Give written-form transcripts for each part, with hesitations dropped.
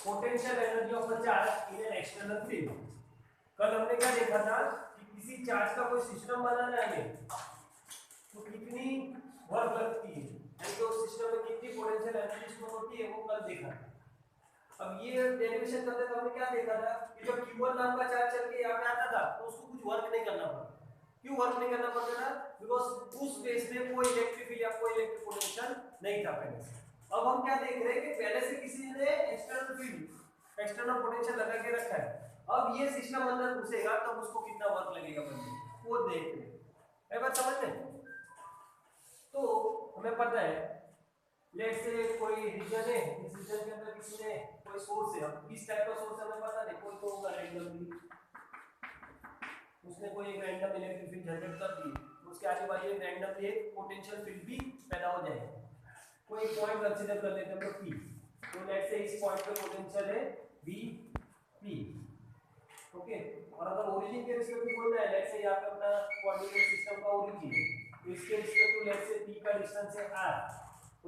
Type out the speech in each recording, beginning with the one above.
Potential energy of a charge in an external field. कल हमने क्या देखा था कि किसी चार्ज का कोई सिस्टम बनाना है हमें तो कितनी वर्क लगती है, यानी कि उस सिस्टम में कितनी पोटेंशियल एनर्जी स्टोर होती है, वो कल देखा था। अब ये डेरिवेशन करते तो हमने क्या देखा था कि जब Q1 नाम का चार्ज चल के यहाँ पे आता था तो उसको कुछ वर्क नहीं करना पड़ता। क्यों वर्क नहीं करना पड़ता था? बिकॉज उस स्पेस में कोई इलेक्ट्रिक फील्ड या कोई इलेक्ट्रिक पोटेंशियल नहीं था पहले से। अब हम क्या देख रहे हैं कि पहले से किसी ने एक्सटर्नल फील्ड एक्सटर्नल पोटेंशियल लगा के रखा है। अब ये सिस्टम अंदर घुसेगा तब उसको कितना वर्क लगेगा बंदे वो देख रहे हैं। बात समझ में? तो हमें पता है लेट्स से कोई रीजन है, इस रीजन के अंदर किसी ने कोई सोर्स है, अब किस टाइप का सोर्स है हमें पता नहीं, कोई तो होगा रैंडमली, उसने कोई एक रैंडम इलेक्ट्रिक फील्ड जनरेट कर दी, उसके आजू बाजू एक रैंडमली एक पोटेंशियल फील्ड भी पैदा हो जाएगा। कोई पॉइंट कंसीडर कर लेते हैं हम P, तो लेट्स से इस पॉइंट पे पोटेंशियल है P, ओके। और अगर ओरिजिन के रिस्पेक्ट में बोलना है, लेट्स से यहाँ पे अपना कोऑर्डिनेट सिस्टम का ओरिजिन है, तो इसके respect to let's say P का डिस्टेंस है R,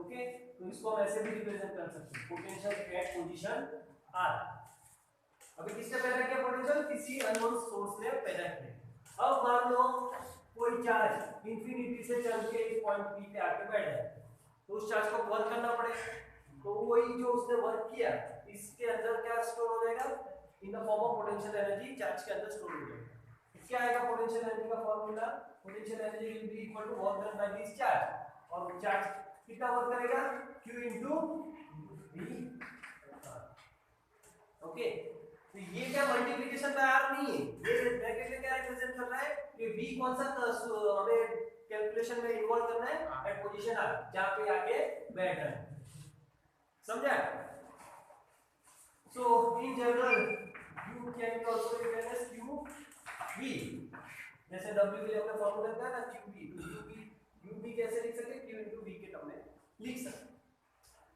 ओके। तो इसको हम ऐसे भी रिप्रेजेंट कर सकते हैं, पोटेंशियल एट पोजीशन R। अभी किसने पैदा किया पोटेंशियल? किसी अननोन सोर्स ने पैदा किया। अब मान लो कोई चार्ज इंफिनिटी से चल के इस पॉइंट P पे आके बैठ जाए, तो उस चार्ज को वर्क करना पड़ेगा। तो वही जो उसने वर्क किया इसके अंदर क्या स्टोर हो जाएगा? In the form of potential energy charge के अंदर स्टोर हो जाएगा। क्या आएगा पोटेंशियल एनर्जी का formula? Potential energy will be equal to work done by this charge, और चार्ज कितना वर्क करेगा? Q into V, okay. तो ये क्या मल्टीप्लिकेशन बाय R नहीं है, ये ब्रैकेट में क्या रिप्रेजेंट कर रहा है कि V कौन सा हमें कैलकुलेशन में इन्वॉल्व करना है एट पोजीशन R, जहां पे आके बैठ रहा है। समझा? So in general U can be also written as QV, जैसे W के लिए हमने फार्मूला दिया ना QV, तो UV कैसे लिख सकते हैं? Q into V के टर्म में लिख सकते हैं।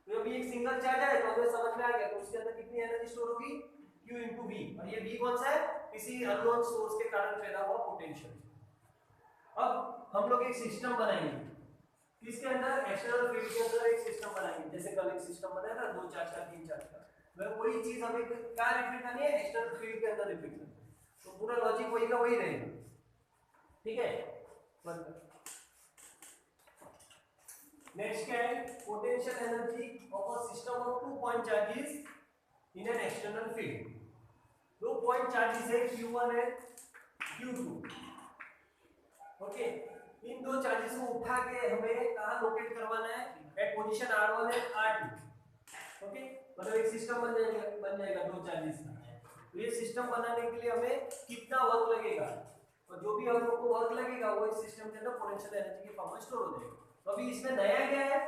तो अभी एक सिंगल चार्ज है तो हमें समझ में आ गया, तो उसके अंदर कितनी एनर्जी स्टोर होगी? Q into V, और ये V कौन सा है? किसी अननोन सोर्स के कारण पैदा हुआ पोटेंशियल। अब हम लोग एक सिस्टम बनाएंगे, किसके अंदर? एक्सटर्नल फील्ड के अंदर एक सिस्टम बनाएंगे, जैसे कल एक सिस्टम बनाया था 2 चार्ज का 3 चार्ज का, वही चीज हमें क्या रिपीट करनी है? एक्सटर्नल फील्ड के अंदर रिपीट करनी है। तो पूरा लॉजिक वही का वही रहेगा, ठीक है। नेक्स्ट क्या है? Potential energy of a system of 2 point charges in an external field. 2 point charges है, Q1 है Q2, ओके। इन दो चार्जेस को उठा के हमें कहां लोकेट करवाना है? At position R1 and R2, okay. मतलब एक सिस्टम बन जाएगा 2 चार्जेस का। तो ये सिस्टम बनाने के लिए हमें कितना वर्क लगेगा, और जो भी हम लोग को वर्क लगेगा वो इस सिस्टम के अंदर पोटेंशियल एनर्जी के फॉर्म में स्टोर हो जाएगा। तो अभी इसमें नया क्या है?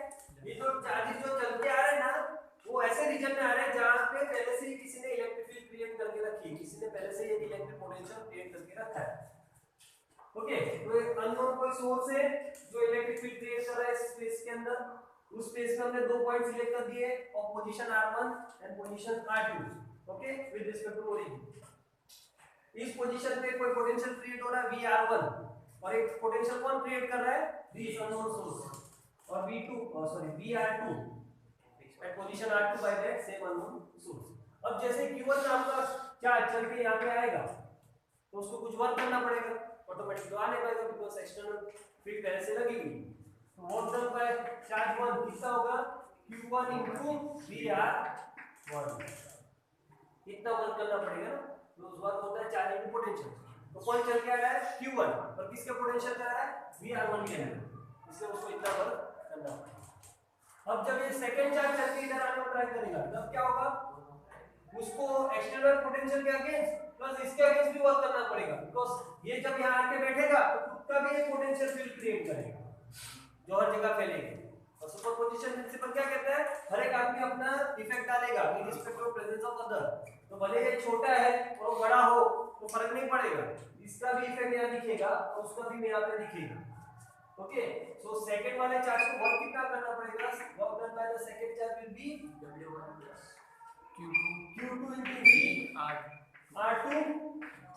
ये जो चार्जेस जो चलते आ रहे हैं ना, वो ऐसे रीजन में आ रहे हैं जहां पे पहले से ही किसी ने इलेक्ट्रिक फील्ड क्रिएट करके रखी है, किसी ने पहले से ही एक इलेक्ट्रिक पोटेंशियल क्रिएट करके रखा है, ओके। तो एक अननोन कोई सोर्स है जो इलेक्ट्रिक फील्ड क्रिएट कर रहा है स्पेस के अंदर, उस स्पेस में हमने 2 पॉइंट सिलेक्ट कर दिए और position R1 and position R2, okay, with respect to origin. इस पोजीशन पे कोई पोटेंशियल क्रिएट हो रहा है VR1, और एक पोटेंशियल कौन क्रिएट कर रहा है? दिस अननोन सोर्स, और VR2 at position R2 by that same unknown source. अब जैसे Q1 नाम का चार्ज चल के यहां पे आएगा तो उसको कुछ वर्क करना पड़ेगा, ऑटोमेटिक तो आने लगेगा बिकॉज़ एक्सटर्नल फील्ड पहले से लगी हुई। तो वर्क डन बाय चार्ज 1 कितना होगा? Q1 into VR1, इतना वर्क करना पड़ेगा ना। तो उस वर्क होता है चार्ज इनटू पोटेंशियल। तो कौन चल के आ रहा है? Q1, और किसके पोटेंशियल जा रहा है? VR1 के अंदर, इसलिए उसको इतना वर्क करना पड़ेगा। अब जब ये सेकंड चार्ज चल के इधर आने को ट्राई करेगा तब क्या होगा? उसको एक्सटर्नल पोटेंशियल के अगेंस्ट प्लस इसके अगेंस्ट भी वर्क करना पड़ेगा, बिकॉज़ ये जब यहां आके बैठेगा तो खुद का भी एक पोटेंशियल फील्ड क्रिएट करेगा जो हर जगह फैलेगा। और सुपरपोजिशन प्रिंसिपल क्या कहता है? हर एक आदमी अपना इफेक्ट डालेगा in respect of presence of other. तो भले ये छोटा है और वो बड़ा हो तो फर्क नहीं पड़ेगा, इसका भी इफेक्ट यहाँ दिखेगा और उसका भी यहाँ पे दिखेगा, ओके। सो सेकंड वाले चार्ज को वर्क कितना करना पड़ेगा? Work done by the second charge will be W1 plus Q2 into V R2,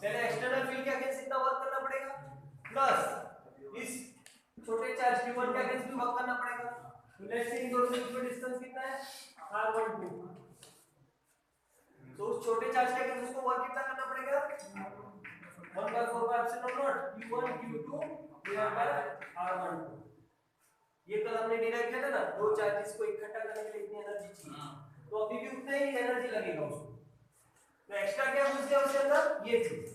पहले एक्सटर्नल फील्ड के अगेंस्ट इतना वर्क करना पड़ेगा, प्लस इस छोटे चार्ज Q1 के अगेंस्ट भी वर्क करना पड़ेगा। तो लेट्स से इन दोनों के बीच में डिस्टेंस कितना है? R12, छोटे चार्ज के केस उसको वर्क कितना करना पड़ेगा 1/4 q1 q2 divide by r12। ये कल हमने डिराइव किया था ना, दो चार्जेस को इकट्ठा करने के लिए इतनी एनर्जी चाहिए, तो अभी भी उतना ही एनर्जी लगेगा उसको। तो एक्स्ट्रा क्या घुस गया उसके अंदर, ये चीज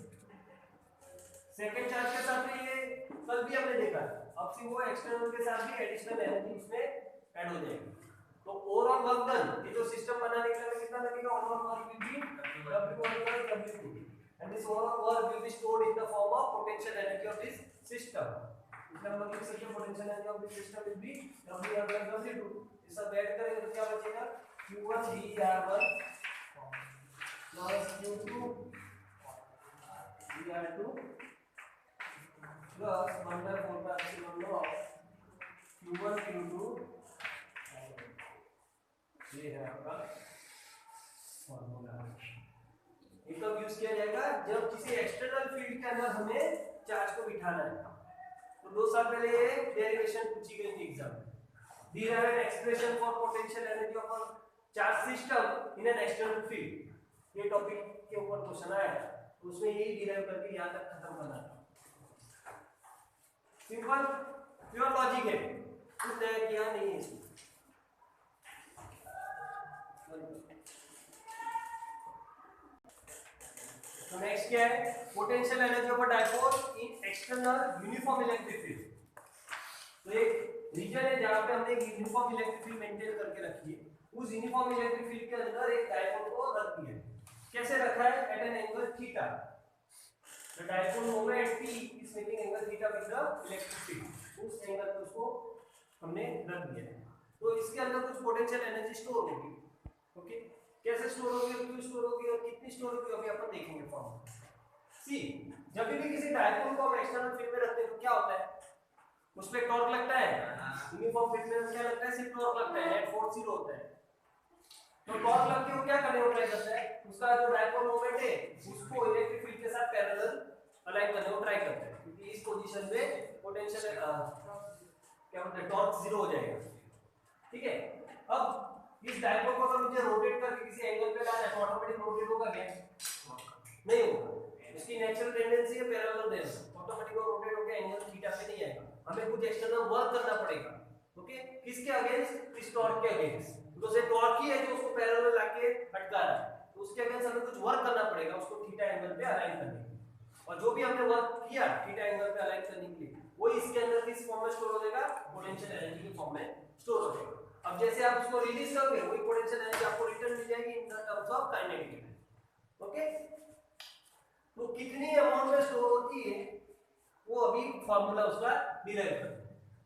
सेकंड चार्ज के साथ में, ये कल भी हमने देखा, अब से वो एक्सटर्नल के साथ भी एडिशनल एनर्जी उसमें ऐड हो जाएगी। तो ओवरऑल वर्क डन, ये जो सिस्टम बनाने के लिए कितना लगेगा, overall work will be W1/W2 and this overall work will be stored in the form of potential energy of this system। इसका मतलब लिख सकते हैं potential energy of this system will be W1/W2। इस सब ऐड करेंगे तो क्या बचेगा, Q1 dR1 plus Q2 dR2 plus 1/4 Q1 Q2। ये है आपका फॉर्मूला। ये कब यूज किया जाएगा, जब किसी एक्सटर्नल फील्ड के अंदर हमें चार्ज को बिठाना है। तो 2 साल पहले ये डेरिवेशन पूछी गई थी एग्जाम में, derive an expression for potential energy of a charge system in an external field। ये टॉपिक के ऊपर क्वेश्चन आया है, तो उसमें यही डिराइव करके यहां तक खत्म करना है। सिंपल प्योर लॉजिक है, कुछ नया किया नहीं है इसमें। तो नेक्स्ट क्या है, potential energy of a dipole in external uniform electric field. तो एक रीजन है जहां पे हमने एक यूनिफॉर्म इलेक्ट्रिक फील्ड मेंटेन करके रखी है, उस यूनिफॉर्म इलेक्ट्रिक फील्ड के अंदर एक डाइपोल को रख दिया है। कैसे रखा है, at an angle theta. The dipole moment p is making angle theta with the electric field, उस एंगल पे उसको हमने रख दिया है। तो इसके अंदर कुछ पोटेंशियल एनर्जी स्टोर होगी। ओके, कैसे स्टोर होगी और क्यों स्टोर होगी और कितनी स्टोर होगी अभी अपन देखेंगे फॉर्मूला। सी, जब भी किसी डाइपोल को हम एक्सटर्नल फील्ड में रखते हैं तो क्या होता है, उस पे टॉर्क लगता है। यूनिफॉर्म फील्ड में क्या लगता है, सिर्फ टॉर्क लगता है, नेट फोर्स 0 होता है। तो टॉर्क लग के वो क्या करने को ट्राई करता है, उसका जो डाइपोल मोमेंट है उसको इलेक्ट्रिक फील्ड के साथ पैरेलल अलाइन करने को ट्राई करता है, क्योंकि इस पोजीशन पे पोटेंशियल क्या बोलते हैं, टॉर्क 0 हो जाएगा। ठीक है, अब इस डाइपोल को अगर मुझे रोटेट करके किसी एंगल पे लाना है तो ऑटोमेटिक रोटेट होगा क्या, नहीं होगा। इसकी नेचुरल टेंडेंसी है पैरेलल देना, ऑटोमेटिक रोटेट होकर एंगल थीटा पे नहीं आएगा, हमें कुछ एक्सटर्नल वर्क करना पड़ेगा। ओके, किसके अगेंस्ट, इस टॉर्क के अगेंस्ट। तो से टॉर्क ही है जो उसको पैरेलल लाके अटका रहा है, तो उसके अगेंस्ट हमें कुछ वर्क करना पड़ेगा उसको थीटा एंगल पे अलाइन करने के लिए। और जो भी हमने वर्क किया थीटा एंगल पे अलाइन करने के लिए, वो इसके अंदर किस फॉर्म में स्टोर हो जाएगा, पोटेंशियल एनर्जी के फॉर्म में स्टोर हो जाएगा। अब जैसे आप उसको रिलीज करोगे वही पोटेंशियल एनर्जी आपको रिटर्न मिल जाएगी in terms of kinetic energy. Okay, तो कितनी अमाउंट में स्टोर होती है वो अभी फार्मूला उसका डिराइव करते हैं।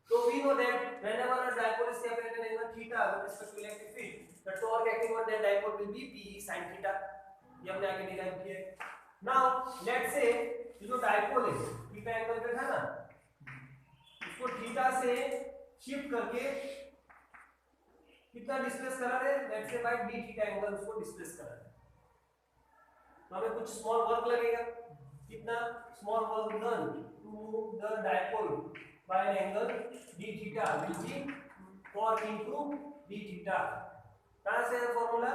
तो we know that whenever a dipole is kept at an angle theta with respect to electric field, the torque acting on that dipole will be p sin theta. ये हमने आगे डिराइव किया है। Now let's say ये जो dipole है theta angle पे था ना, उसको थीटा से शिफ्ट करके कितना डिस्प्लेस करा है, let's say by d theta angle उसको डिस्प्लेस करा है। तो हमें कुछ स्मॉल वर्क लगेगा, कितना small work done to move the dipole by an angle d theta will be cos into d theta. कहां से है फार्मूला,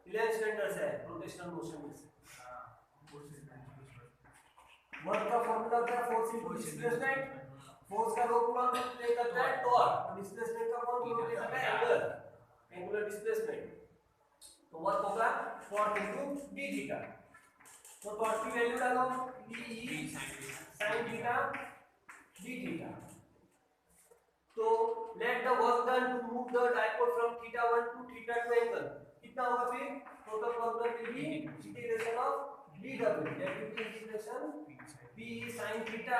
11th स्टैंडर्ड से है, रोटेशनल मोशन में से। वर्क का फार्मूला क्या है, फोर्स इनटू डिस्प्लेसमेंट। फोर्स का रोल कौन प्ले करता है, टॉर्क, और डिस्प्लेसमेंट का कौन प्ले करता है, एंगल, एंगुलर डिस्प्लेसमेंट। तो वर्क होगा cos into d थीटा। तो टॉर्क की वैल्यू डालो, d sin theta d theta. तो let the work done to move the dipole from theta 1 टू थीटा 2 एंगल कितना होगा, फिर total work done will be integration of dw that will be integration p sin theta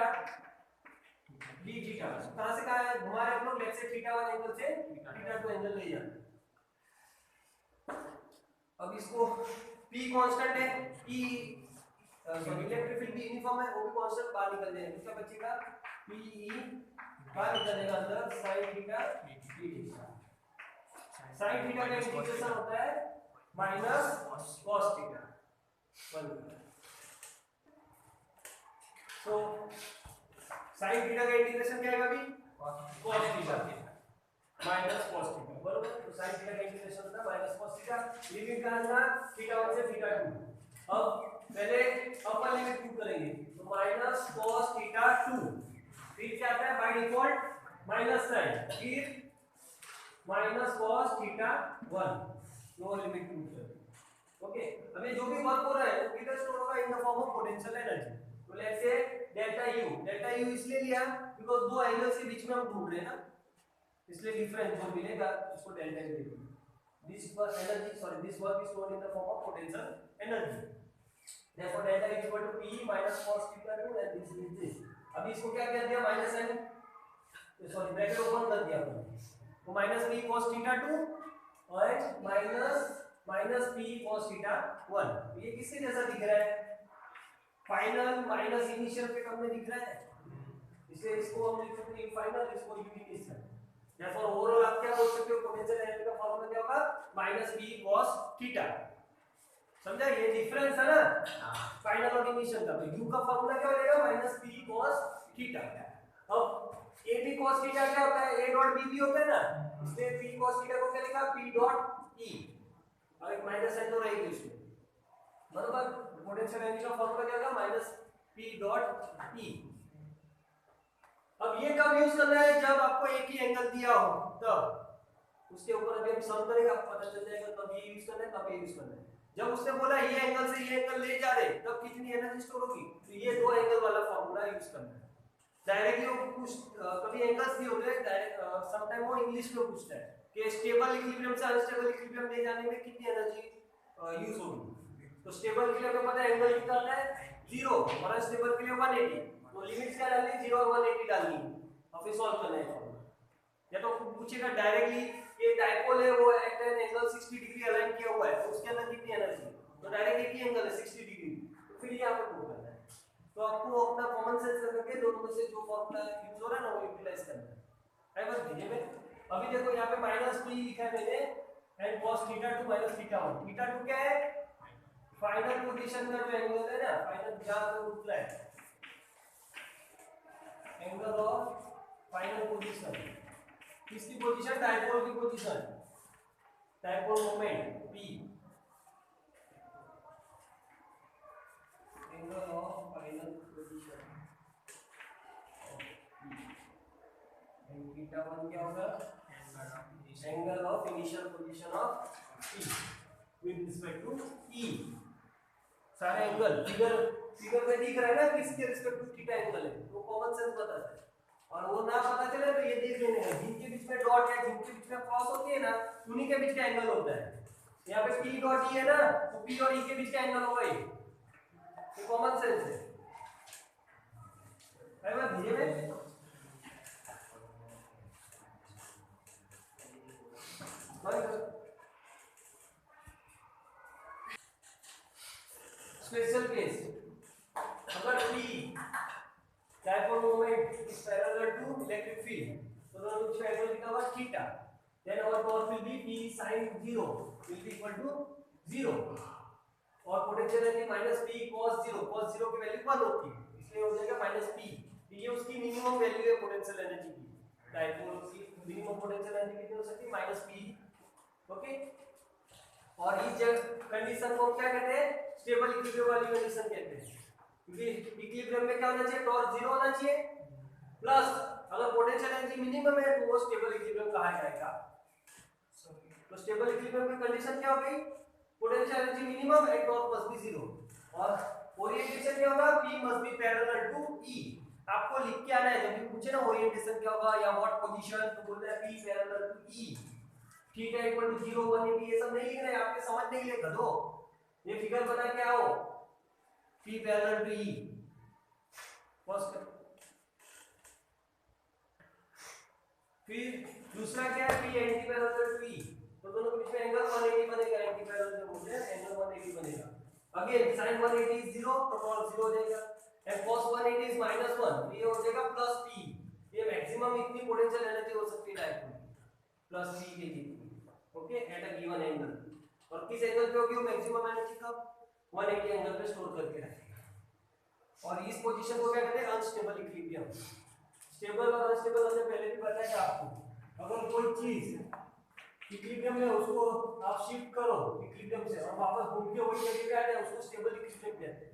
d theta. कहां से कहां है घुमा रहे हम लोग, लेट्स से थीटा 1 एंगल से थीटा 2 एंगल ले जाना। अब इसको p कांस्टेंट है, p सॉरी इलेक्ट्रिक फील्ड भी यूनिफॉर्म है, वो भी कांस्टेंट बाहर निकल जाएगा, क्या बचेगा p बाहर निकलेगा अंदर sin theta d theta. sin theta का इंटीग्रेशन होता है माइनस cos थीटा 1। तो sin थीटा का इंटीग्रेशन क्या आएगा अभी, cos theta minus cos theta, बरोबर। तो sin थीटा का इंटीग्रेशन होता है माइनस cos थीटा, लिमिट का अंदर थीटा 1 से थीटा 2, अब पहले अपर लिमिट पुट करेंगे, तो माइनस cos थीटा 2, फिर क्या आता है बाय डिफॉल्ट माइनस साइन, फिर minus cos theta 1, lower limit put करेंगे। ओके, अभी जो भी वर्क हो रहा है वो किधर स्टोर होगा, इन the form of potential energy. तो लेट्स से डेल्टा यू इसलिए लिया बिकॉज़ दो एंगल्स के बीच में हम ढूंढ रहे हैं ना, इसलिए डिफरेंस जो मिलेगा उसको डेल्टा यू देंगे। This work energy, sorry, this work is stored in the form of potential energy. Therefore delta is equal to P minus cos theta 2 and this is this। अभी इसको क्या कर दिया, minus n, sorry bracket open कर दिया हमने, तो minus P cos theta 2 और माइनस P cos theta 1। ये किसके जैसा दिख रहा है, फाइनल माइनस इनिशियल के टर्म में दिख रहा है, इसलिए इसको हम लिख सकते हैं फाइनल, इसको इनिशियल। Therefore ओवरऑल आप क्या बोल सकते हो, पोटेंशियल एनर्जी का फॉर्मूला क्या होगा, माइनस P cos theta। समझा, ये डिफरेंस है ना फाइनल और इनिशियल का। तो u का फार्मूला क्या हो जाएगा, माइनस p cos थीटा। अब a b cos थीटा क्या होता है, a डॉट b भी होता है ना, इसलिए p cos थीटा को क्या लिखा, p डॉट e, और एक माइनस साइन तो रहेगी इसमें, बराबर। पोटेंशियल एनर्जी का फार्मूला क्या होगा, माइनस p डॉट e। अब ये कब यूज करना है, जब आपको एक ही एंगल दिया हो तब, उसके ऊपर अभी हम सम करेंगे, आपको पता चल जाएगा तब ये यूज करना है तब ये यूज करना है। जब उसने बोला ये एंगल से ये एंगल ले जा रहे, तब कितनी एनर्जी स्टोर होगी, तो ये दो एंगल वाला फार्मूला यूज करना है। डायरेक्टली वो कुछ कभी एंगल्स भी होते हैं, डायरेक्ट सम टाइम वो इंग्लिश में पूछता है कि स्टेबल इक्विलिब्रियम से अनस्टेबल इक्विलिब्रियम ले जाने में कितनी एनर्जी यूज होगी। तो स्टेबल के लिए हमें पता है एंगल कितना आता है 0, और अनस्टेबल के लिए 180, तो लिमिट्स क्या डालनी है, 0 और 180 डालनी है, और फिर सॉल्व करना है। या तो पूछेगा डायरेक्टली ये डाइपोल है, वो at an angle 60 degree align किया हुआ है, तो उसके अंदर कितनी एनर्जी, तो डायरेक्ट एक ही एंगल है 60 डिग्री, तो फिर यहाँ पे प्रूव करना है। तो आपको अपना कॉमन सेंस करके दोनों में से जो फॉर्मूला यूज हो रहा है ना वो यूटिलाइज करना है। आई बस भेजे में अभी देखो यहाँ पे माइनस p लिखा है मैंने, and cos theta 2 minus theta 1। Theta 2 क्या है, फाइनल पोजीशन का जो एंगल है ना, फाइनल जहां पे उतरा है, एंगल ऑफ फाइनल पोजीशन, किसकी पोजीशन, डाइपोल की position, dipole moment p, angle of final position theta 1 क्या होगा, angle of initial position of p with respect to e। सारे एंगल फिगर में दिख रहा है ना किसके रिस्पेक्ट टू थीटा एंगल है, तो कॉमन सेंस बताता है। और वो ना पता चले तो ये देख लेने हैं, जिनके बीच में डॉट है, जिनके बीच में क्रॉस होती है ना, उन्हीं के बीच का एंगल होता है। यहाँ पे p डॉट e है ना, तो p और e के बीच का एंगल होगा ये कॉमन सेंस है। है ना, धीरे में स्पेशल केस, अगर p dipole moment is parallel to electric field, तो दोनों बीच में एंगल कितना होगा theta, then our torque will be p sin 0 will be equal to 0, और potential energy minus p cos 0, cos 0 की वैल्यू 1 होती है, इसलिए हो जाएगा माइनस p। ये उसकी मिनिमम वैल्यू है पोटेंशियल एनर्जी की, डाइपोल की मिनिमम पोटेंशियल एनर्जी कितनी हो सकती है, माइनस p। ओके, और इस कंडीशन को क्या कहते हैं, स्टेबल इक्विलिब्रियम वाली कंडीशन कहते हैं, क्योंकि इक्विलिब्रियम में क्या होना चाहिए, टॉर्क 0 होना चाहिए, प्लस अगर पोटेंशियल एनर्जी मिनिमम है तो वो स्टेबल इक्विलिब्रियम कहा जाएगा। तो स्टेबल इक्विलिब्रियम की कंडीशन क्या हो गई, potential energy minimum and torque must be 0, और ओरिएंटेशन क्या होगा, p must be parallel to e। आपको लिख के आना है, जब भी पूछे ना ओरिएंटेशन क्या होगा या व्हाट पोजीशन, तो बोलना है p parallel to e, theta equal to 0 180, ये सब नहीं लिखना है, आपके समझने के लिए गधो, ये फिगर बना के आओ, p पैरेलल टू e। फिर दूसरा क्या है, p anti parallel to e, तो दोनों के बीच में एंगल 180 बनेगा, एंटी पैरेलल जो बोलते हैं एंगल 180 बनेगा। अगेन sin 180 is 0, तो cos 0 हो जाएगा, एंड cos 180 is -1, ये हो जाएगा प्लस p। ये मैक्सिमम इतनी पोटेंशियल एनर्जी हो सकती है डायरेक्ट प्लस p के लिए, okay, at a given angle. और किस एंगल पे होगी वो मैक्सिमम एनर्जी का, 180 एंगल पे स्टोर करके रखेगा। और इस पोजीशन को क्या कहते हैं, अनस्टेबल इक्विलिब्रियम। स्टेबल और अनस्टेबल हमने पहले भी बताया था आपको, अगर कोई चीज इक्विलिब्रियम में उसको आप शिफ्ट करो इक्विलिब्रियम से और वापस घूम के वही जगह पे आ जाए, उसको स्टेबल इक्विलिब्रियम कहते हैं।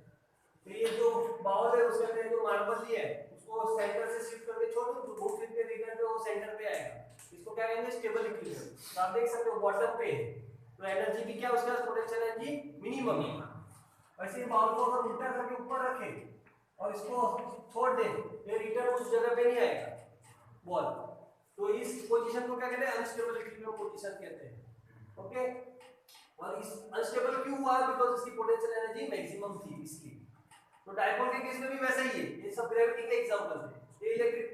तो ये जो बाउल है उसके अंदर जो मार्बल लिया है उसको सेंटर से शिफ्ट करके छोड़ दो, तो घूम फिर के रिटर्न पे वो सेंटर पे आएगा, इसको क्या कहेंगे स्टेबल इक्विलिब्रियम। तो आप देख सकते हो बॉटम पे है तो एनर्जी भी क्या उसका पोटेंशियल एनर्जी मिनिमम है। वैसे बाउल को अगर उल्टा करके ऊपर रखे और इसको छोड़ दे ये रिटर्न उस जगह पे नहीं आएगा बॉल, तो इस पोजीशन को क्या कहते हैं अनस्टेबल इक्विलिब्रियम पोजीशन कहते हैं। ओके, और इस अनस्टेबल क्यों हुआ बिकॉज़ इसकी पोटेंशियल एनर्जी मैक्सिमम थी इसलिए। तो डायपोल के केस में भी वैसा ही है, ये सब ग्रेविटी के एग्जांपल है, ये इलेक्ट्रिक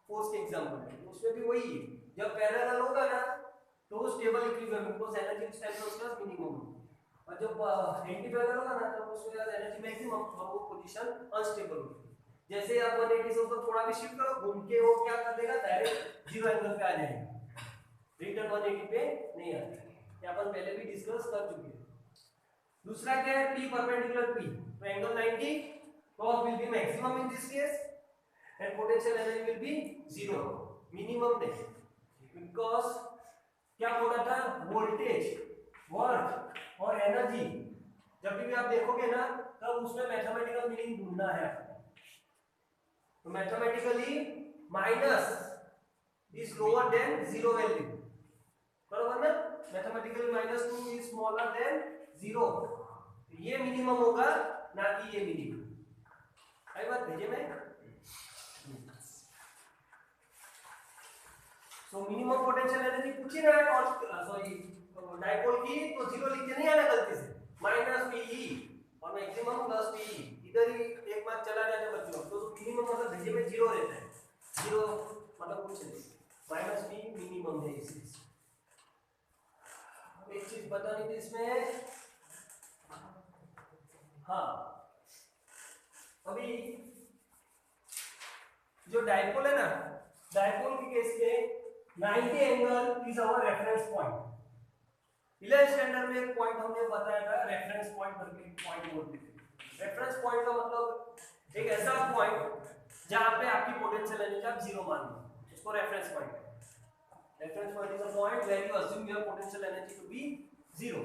फोर्स के एग्जांपल है, तो उसमें भी वही है जब पैरेलल होगा ना तो वो स्टेबल इक्विलिब्रियम बिकॉज़ एनर्जी उस टाइम पे उसका मिनिमम है, और जब एंटी पैरेलल होगा ना तब उसमें एनर्जी मैक्सिमम और वो पोजीशन अनस्टेबल होगी। जैसे आप 180 से उसको थोड़ा भी शिफ्ट करो घूम के वो क्या कर देगा डायरेक्ट जीरो एंगल पे आ जाएगा, रिटर्न 180 पे नहीं आता, ये अपन पहले भी डिस्कस कर चुके हैं। दूसरा क्या है P परपेंडिकुलर P, तो angle 90 cos will be maximum in this case and potential energy will be zero, minimum नहीं, because क्या बोला था वोल्टेज वर्क और एनर्जी जब भी आप देखोगे ना तब उसमें मैथमेटिकल मीनिंग ढूंढना है। तो mathematically minus is lower than zero value, बराबर ना, मैथमेटिकली -2 इज स्मॉलर देन 0, ये मिनिमम होगा ना कि ये मिनिमम। आई बात भेजे मैं। सो मिनिमम पोटेंशियल एनर्जी पूछी ना है और सॉरी डायपोल की तो 0 लिख के नहीं आना गलती से, -PE और मैक्सिमम +PE इधर ही एक मार्क चला जाता है बच्चों, तो मिनिमम मतलब भेजे में 0 रहता है, 0 मतलब कुछ नहीं, -P मिनिमम है इस चीज। एक चीज बतानी थी इसमें, हाँ अभी जो डायपोल है ना, डायपोल के केस में 90 angle is our reference point. 11th standard में एक पॉइंट हमने बताया था रेफरेंस पॉइंट करके पॉइंट बोलते थे। रेफरेंस पॉइंट का मतलब एक ऐसा पॉइंट जहां पे आपकी पोटेंशियल एनर्जी आप 0 मान लो, उसको रेफरेंस पॉइंट है। Reference point is a point where you assume your potential energy to be 0।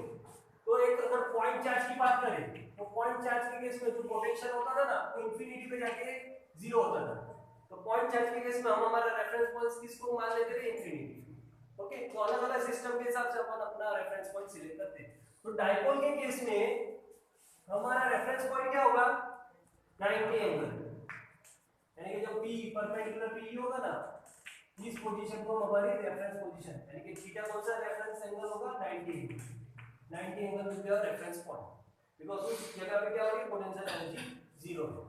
तो एक अगर पॉइंट चार्ज की बात करें तो पॉइंट चार्ज के केस में जो पोटेंशियल होता था ना वो इंफिनिटी पे जाके 0 होता था, तो पॉइंट चार्ज के केस में हम हमारा रेफरेंस पॉइंट किसको मान लेते थे इंफिनिटी। ओके, तो अलग अलग सिस्टम के हिसाब से अपन अपना रेफरेंस पॉइंट सिलेक्ट करते हैं। तो डायपोल के केस में हमारा रेफरेंस पॉइंट क्या होगा 90 एंगल, यानी कि जब P परपेंडिकुलर PE होगा ना इस पोजीशन को हमारी रेफरेंस पोजीशन, यानी कि थीटा कौन सा रेफरेंस एंगल होगा 90 angle with your reference point because उस जगह पे क्या होगी पोटेंशियल एनर्जी 0 है।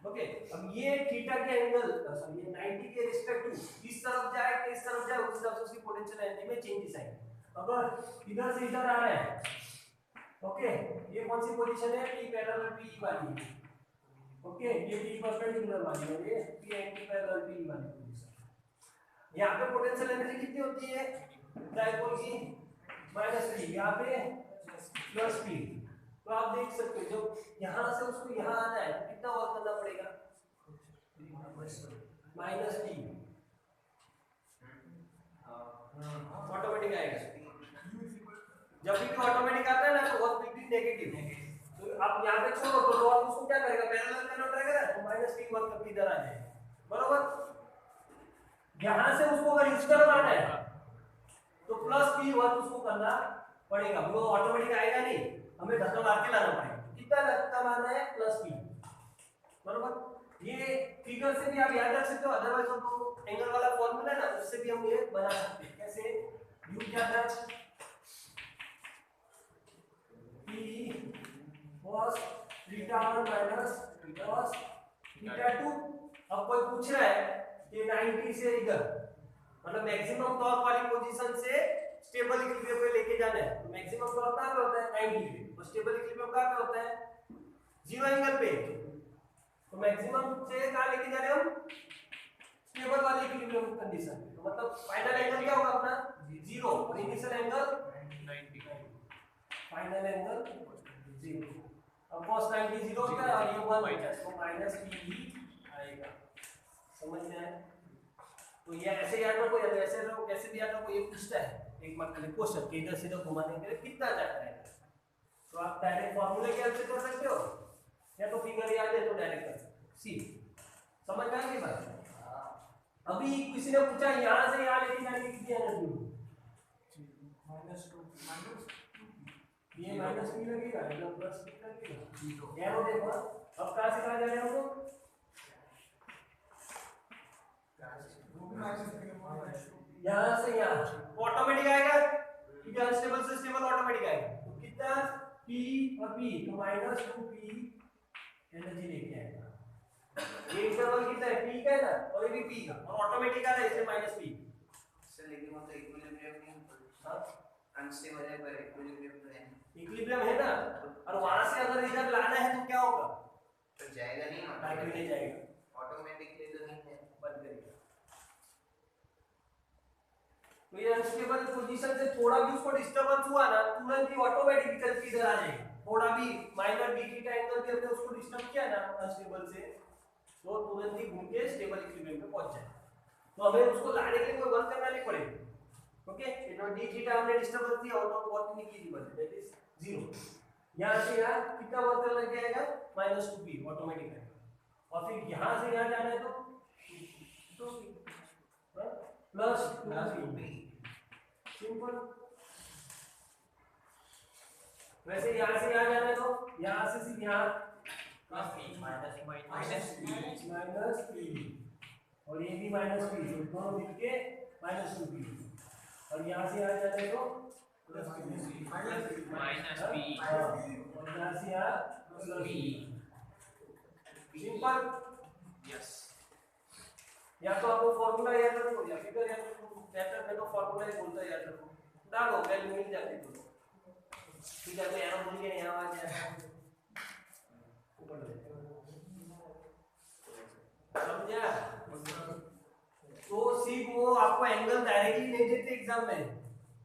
ओके, अब ये थीटा के एंगल सॉरी ये 90 के रिस्पेक्ट टू इस तरफ जाए कि इस तरफ जाए उस हिसाब से उसकी पोटेंशियल एनर्जी में चेंजेस आएंगे। अगर इधर से इधर आ रहा है, ओके, ये कौन सी पोजीशन है P पैरेलल PE वाली, ओके, ये P परपेंडिकुलर वाली है, ये P एंटी पैरेलल PE वाली पोजीशन। यहाँ पे पोटेंशियल एनर्जी कितनी होती है डायपोल की -P, यहाँ पे +P। तो आप देख सकते हो जब यहाँ से उसको यहाँ आना है तो कितना वर्क करना पड़ेगा -P, ऑटोमेटिक आएगा। जब भी ऑटोमेटिक आता है ना तो वर्क विल बी नेगेटिव, तो आप यहाँ पे छोड़ो तो लॉग उसको क्या करेगा पैरेलल में लौट आएगा तो -P वर्क करके इधर आ जाएगा, बराबर। यहाँ से उसको अगर इस तरफ आना है तो +P वर्क उसको करना पड़ेगा, वो ऑटोमेटिक आएगा नहीं, हमें धक्का मार के लाना पड़ेगा। कितना धक्का मारना है +P, बराबर। ये फिगर से भी आप याद रख सकते हो, अदरवाइज तो एंगल वाला फॉर्मूला है ना उससे भी हम ये बना सकते हैं। कैसे, u क्या था P cos θ1 - cos θ2। अब कोई पूछ रहा है कि 90 से इधर मतलब मैक्सिमम टॉर्क वाली पोजीशन से स्टेबल इक्विलिब्रियम पे लेके जाना है, तो मैक्सिमम टॉर्क कहां पे होता है 90 पे, और स्टेबल इक्विलिब्रियम कहां पे होता है 0 एंगल पे। तो मैक्सिमम से कहां लेके जा रहे हैं हम स्टेबल वाली इक्विलिब्रियम कंडीशन, तो मतलब फाइनल एंगल क्या होगा अपना 0 और इनिशियल एंगल 90, फाइनल एंगल 0। अब cos 90 0 होता है और ये 1 होता है तो -P आएगा, समझ में आया। तो ये ऐसे याद रखो या ऐसे रखो, कैसे भी याद रखो, ये पूछता है एक मार्क के लिए क्वेश्चन कि इधर से इधर घुमाने के लिए कितना जाता है, तो आप डायरेक्ट फॉर्मूले के हेल्प से कर सकते हो या तो फिगर याद है तो डायरेक्ट कर सकते हो। सी समझ में आ गई बात। अभी किसी ने पूछा यहाँ से यहाँ लेके जाने की कितनी एनर्जी होगी, ये माइनस भी लगेगा मतलब प्लस भी लगेगा, एरो देखो अब कहाँ से कहाँ जा रहे हैं हमको, यहाँ से यहाँ ऑटोमेटिक आएगा क्योंकि अनस्टेबल से स्टेबल ऑटोमेटिक आएगा, तो कितना p और p तो -2p एनर्जी लेके आएगा। ये इंटरवल कितना है p का है ना और ये भी p का और ऑटोमेटिक आ रहा है इसलिए -p सर लेकिन वो तो इक्विलिब्रियम नहीं होता। हां अनस्टेबल है पर इक्विलिब्रियम तो है। इक्विलिब्रियम है ना, और वहां से अगर इधर लाना है तो क्या होगा, तो जाएगा नहीं, ऑटोमेटिक नहीं जाएगा, ऑटोमेटिकली तो नहीं है, बंद करेगा। तो ये अनस्टेबल पोजीशन से थोड़ा भी उसको डिस्टरबेंस हुआ ना तुरंत ही ऑटोमेटिक चल के इधर आ जाएगा, थोड़ा भी माइनर डी थीटा एंगल भी हमने उसको डिस्टर्ब किया ना अनस्टेबल से तो तुरंत ही घूम के स्टेबल इक्विलिब्रियम पे पहुंच जाएगा। तो हमें उसको लाने के लिए कोई वर्क करना नहीं पड़ेगा। ओके ये जो डी थीटा हमने डिस्टर्बेंस दिया वो तो बहुत निगलिजिबल है, दैट इज 0। यहां से यहां कितना वर्क कर लग जाएगा -2p ऑटोमेटिक है, और फिर यहां से यहां जाना है तो +2p सिंपल। वैसे यहां से यहां जाना है तो यहां से सीधे यहां -p और ये भी -p, तो दोनों मिलके -2p, और यहां से यहां जाना है तो +2p और यहां से यहां +p सिंपल। यस या तो आपको फार्मूला याद रखो या फिगर याद रखो, बेटर में तो फार्मूला ही बोलता है याद रखो, डालो वैल्यू मिल जाती है तो ठीक है। मैं एरो बोल के यहां आ जाए ऊपर ले समझा, तो सी वो आपको एंगल डायरेक्टली नहीं देते एग्जाम में,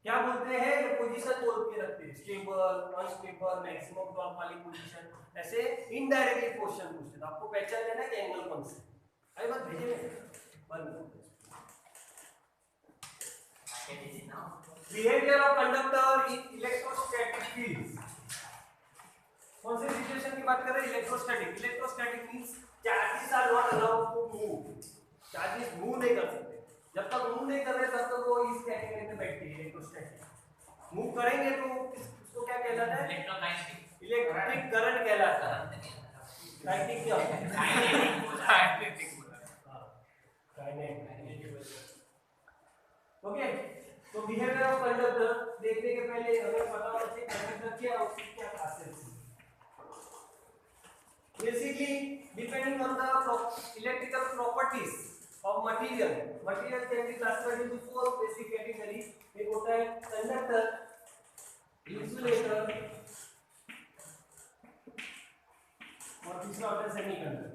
क्या बोलते हैं ये पोजीशन बोल के रखते हैं, स्टेबल अनस्टेबल मैक्सिमम टॉर्क वाली पोजीशन, ऐसे इनडायरेक्टली क्वेश्चन पूछते हैं, तो आपको पहचान लेना कि एंगल कौन सा है। आई बात भेजे behaviour of conductor in electrostatic fields. कौन से सिचुएशन की बात कर रहे हैं, electrostatic. Electrostatic means charges are not allowed to move, charges move नहीं कर सकते, जब तक मूव नहीं कर रहे तब तक वो इस कैटेगरी में बैठते हैं इलेक्ट्रोस्टैटिक। मूव करेंगे तो उसको क्या कहलाता है, इलेक्ट्रिक करंट कहलाता है। काइनेटिक क्या होता है, ओके। तो बिहेवियर ऑफ कंडक्टर देखने के पहले हमें पता होना चाहिए कंडक्टर क्या है, उसकी क्या खासियत है। Basically depending on the electrical properties of material can be classified into 4 basic category. एक होता है कंडक्टर, इंसुलेटर और तीसरा होता है सेमीकंडक्टर।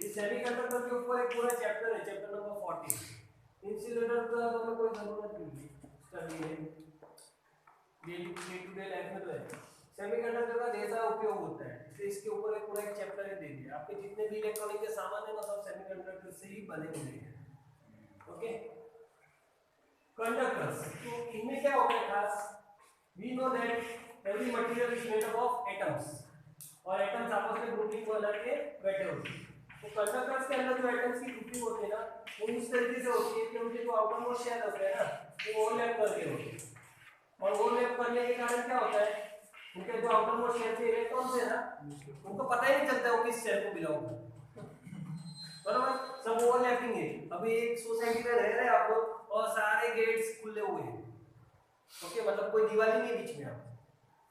इस सेमीकंडक्टर के ऊपर एक पूरा चैप्टर है, चैप्टर नंबर 40। इंसुलेटर का तो हमें कोई जरूरत नहीं है स्टडी है, डे टू डे लाइफ में तो है। सेमीकंडक्टर का जैसा उपयोग होता है इसलिए इसके ऊपर एक पूरा एक चैप्टर ही दे दिया। आपके जितने भी इलेक्ट्रॉनिक के सामान है ना सब सेमीकंडक्टर से ही बने हुए हैं। ओके कंडक्टर्स, तो इनमें क्या होता है खास, we know that every material is made up of atoms और एटम्स आपस में ग्रुपिंग को अलग के बैठे होते हैं। तो कंडक्टर्स के अंदर जो एटम्स की ग्रुपिंग होती है ना वो इस तरीके से होती है कि उनके जो आउटर मोस्ट शेल होते हैं ना वो ओवरलैप करके होते हैं, और ओवरलैप करने के कारण क्या होता है उनके जो आउटर मोस्ट शेल के इलेक्ट्रॉन्स है ना उनको पता ही नहीं चलता वो किस शेल को बिलोंग करते हैं, बराबर सब ओवरलैपिंग है। अभी एक सोसाइटी में रह रहे हैं आप लोग और सारे गेट्स खुले हुए हैं, ओके मतलब कोई दीवार ही नहीं बीच में आप,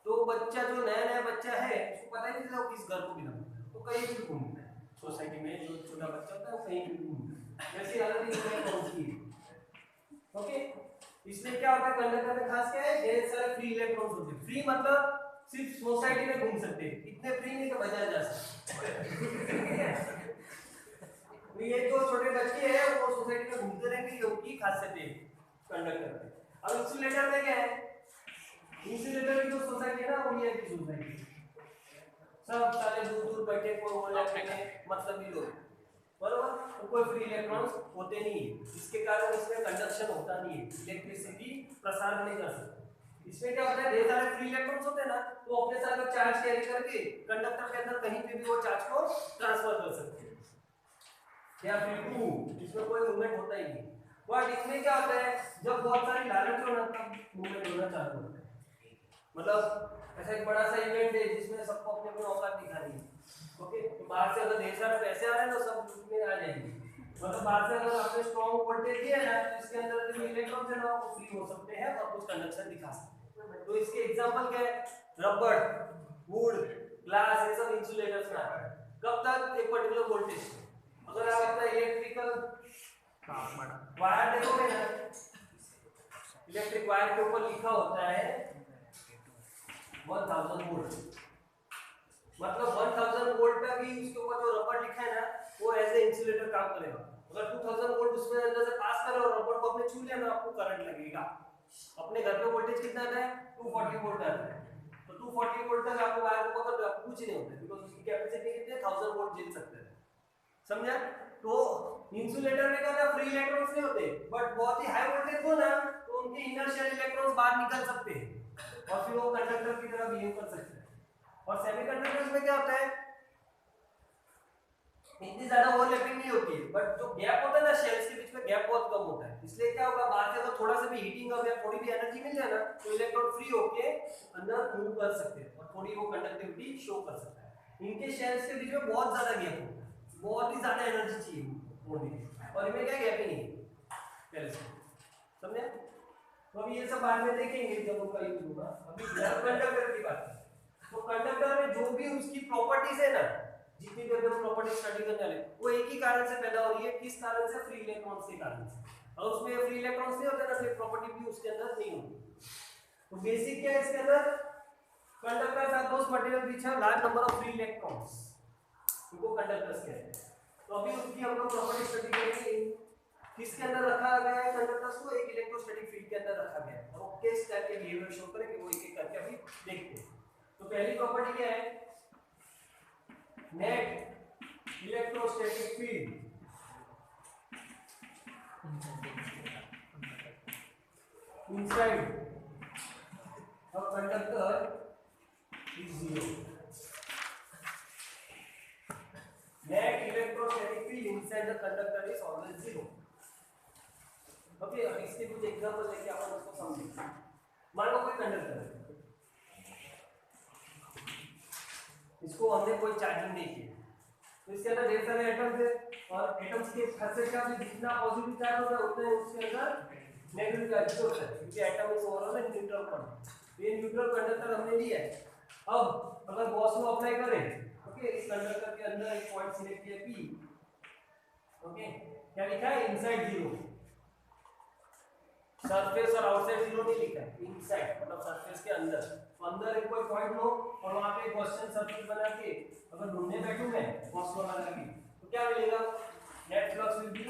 तो बच्चा जो नया बच्चा है उसको पता ही नहीं चलता वो किस घर को बिलोंग करता है, तो कहीं भी घूमता है सोसाइटी में, जो छोटा बच्चा होता है वो कहीं भी घूमता है, जैसे अलग ही पहुंचती है। ओके इसलिए क्या होता है कंडक्टर में खास क्या है, ढेर सारे फ्री इलेक्ट्रॉन्स होते हैं। फ्री मतलब सिर्फ सोसाइटी में घूम सकते हैं, इतने फ्री नहीं तो बाजार जा सकते। तो ये जो छोटे बच्चे हैं वो सोसाइटी में घूमते रहेंगे, ये उनकी खासियत है कंडक्टर में। अब इंसुलेटर में क्या है, इंसुलेटर की जो सोसाइटी है ना वो ये की सोसाइटी, सब सारे दूर दूर बैठे कोई ओवरलैप नहीं मतलब ही लोग, बरोबर, तो कोई फ्री इलेक्ट्रॉन्स होते नहीं है, जिसके कारण इसमें कंडक्शन होता नहीं है, इलेक्ट्रिसिटी प्रसार नहीं कर सकते। इसमें क्या होता है, ढेर सारे फ्री इलेक्ट्रॉन्स होते हैं ना, तो अपने साथ में चार्ज कैरी करके कंडक्टर के अंदर कहीं पे भी वो चार्ज को ट्रांसफर कर सकते हैं, या फिर टू, इसमें कोई मूवमेंट होता ही नहीं। बट इसमें क्या होता है, जब बहुत सारी लालच हो ना तब मूवमेंट होना चालू होता है। मतलब ऐसा एक बड़ा सा इवेंट है जिसमें सबको अपने अपने औकात दिखानी है, ओके, तो बाहर से अगर ढेर सारे पैसे आ रहे हैं तो सब लूट में आ जाएंगे। मतलब बाहर से अगर आपने स्ट्रॉन्ग वोल्टेज दिया है तो इसके अंदर जो इलेक्ट्रॉन्स है ना वो फ्री हो सकते हैं और कुछ कंडक्शन दिखा सकते हैं। तो इसके एग्जांपल क्या है, रबर, वुड, ग्लास, ये सब इंसुलेटर्स में आते हैं। कब तक, एक पर्टिकुलर वोल्टेज। अगर आप अपना इलेक्ट्रिकल वायर देखोगे ना, इलेक्ट्रिक वायर के ऊपर लिखा होता है 1000 वोल्ट, मतलब 1000 वोल्ट तक ही उसके ऊपर जो रबर लिखा है ना वो एज ए इंसुलेटर काम करेगा। अगर 2000 वोल्ट उसमें अंदर से पास करे और रबर को अपने छू लिया ना, आपको करंट लगेगा। अपने घर पे वोल्टेज कितना आता है, 240 वोल्ट आता है, तो 240 वोल्ट तक आपको वायर को पकड़ आपको कुछ नहीं होता, बिकॉज़ उसकी कैपेसिटी कितनी है, 1000 वोल्ट झेल सकते हैं। समझा? तो इंसुलेटर में क्या फ्री इलेक्ट्रॉन्स नहीं होते, बट बहुत ही हाई वोल्टेज हो ना तो उनके इनर्शियल इलेक्ट्रॉन्स बाहर निकल सकते हैं और फिर वो कंडक्टर की तरह बिहेव कर सकते हैं। और सेमीकंडक्टर्स में क्या होता है, इतनी ज्यादा ओवरलैपिंग नहीं होती है, बट जो गैप होता है ना शेल्स के बीच में, गैप बहुत कम होता है, इसलिए क्या होगा, बाहर से अगर थोड़ा सा भी हीटिंग अप या थोड़ी भी एनर्जी मिल जाए ना तो इलेक्ट्रॉन फ्री होके अंदर मूव कर सकते हैं और थोड़ी वो कंडक्टिविटी शो कर सकता है। इनके शेल्स के बीच में बहुत ज्यादा गैप होता है, बहुत ही ज्यादा एनर्जी चाहिए होने के, और इनमें क्या गैप ही नहीं है पहले से। समझे? तो अभी ये सब बाद में देखेंगे जब उनका यूज होगा। अभी कंडक्टर की बात है, तो कंडक्टर में जो भी उसकी प्रॉपर्टीज है ना, जितनी भी हम प्रॉपर्टी स्टडी करने वाले, वो एक ही कारण से पैदा हो रही है, किस कारण से, फ्री इलेक्ट्रॉन्स के कारण से। और उसमें फ्री इलेक्ट्रॉन्स नहीं होते ना, फिर प्रॉपर्टी भी उसके अंदर नहीं होती। तो बेसिक क्या है इसके अंदर, conductors are those material which have large number of free electrons, इनको कंडक्टर्स कहते हैं। तो अभी उसकी हम लोग प्रॉपर्टी स्टडी करेंगे, किसके अंदर रखा गया है कंडक्टर्स को, एक इलेक्ट्रोस्टैटिक फील्ड के अंदर रखा गया है, और वो किस टाइप के बिहेवियर शो करेंगे वो एक एक करके अभी देखते हैं। तो पहली प्रॉपर्टी क्या है, net electrostatic field inside a conductor is zero. Net electrostatic field inside the conductor is always zero. Okay, अब इसके कुछ एग्जांपल लेके अपन उसको समझेंगे। मान लो कोई कंडक्टर है, इसको हमने कोई चार्जिंग नहीं की, तो इसके अंदर ढेर सारे एटम्स है, और एटम्स के हर से क्या जितना पॉजिटिव चार्ज होता है उतना उसके अंदर नेगेटिव चार्ज होता है, क्योंकि atom is overall a neutral quantity. ये न्यूट्रल कंडक्टर हमने लिया है। अब अगर गॉस लॉ अप्लाई करें, ओके, इस कंडक्टर के अंदर एक पॉइंट सिलेक्ट किया P, ओके, क्या लिखा है, इनसाइड जीरो, सरफेस और आउटसाइड जीरो नहीं लिखा है, इनसाइड मतलब सरफेस के अंदर। तो अंदर एक कोई पॉइंट लो और वहां पे क्वेश्चन सर्किल बना के अगर ढूंढने बैठूं मैं गॉस लॉ लगा के, तो क्या मिलेगा, net flux will be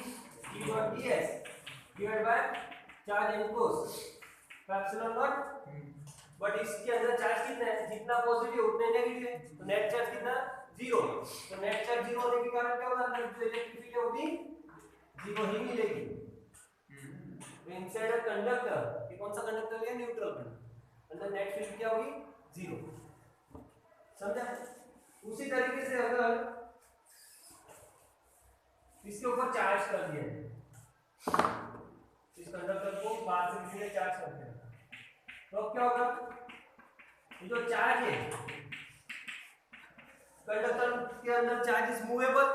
E dot ds divide by charge input epsilon not, but इसके अंदर चार्ज कितना है, जितना पॉजिटिव उतने नेगेटिव है, तो नेट चार्ज कितना, जीरो। तो नेट चार्ज जीरो होने के कारण क्या होगा, अंदर जो इलेक्ट्रिक फील्ड है वो भी जीरो ही मिलेगी। तो इनसाइड अ कंडक्टर, ये कौन सा कंडक्टर लिया, न्यूट्रल कंडक्टर, अंदर नेट फील्ड क्या होगी, जीरो। समझा? उसी तरीके से अगर इसके ऊपर चार्ज कर दिया है, इस कंडक्टर को बाहर से किसी ने चार्ज कर दिया, तो अब क्या होगा, ये जो चार्ज है कंडक्टर के अंदर, चार्ज इज मूवेबल,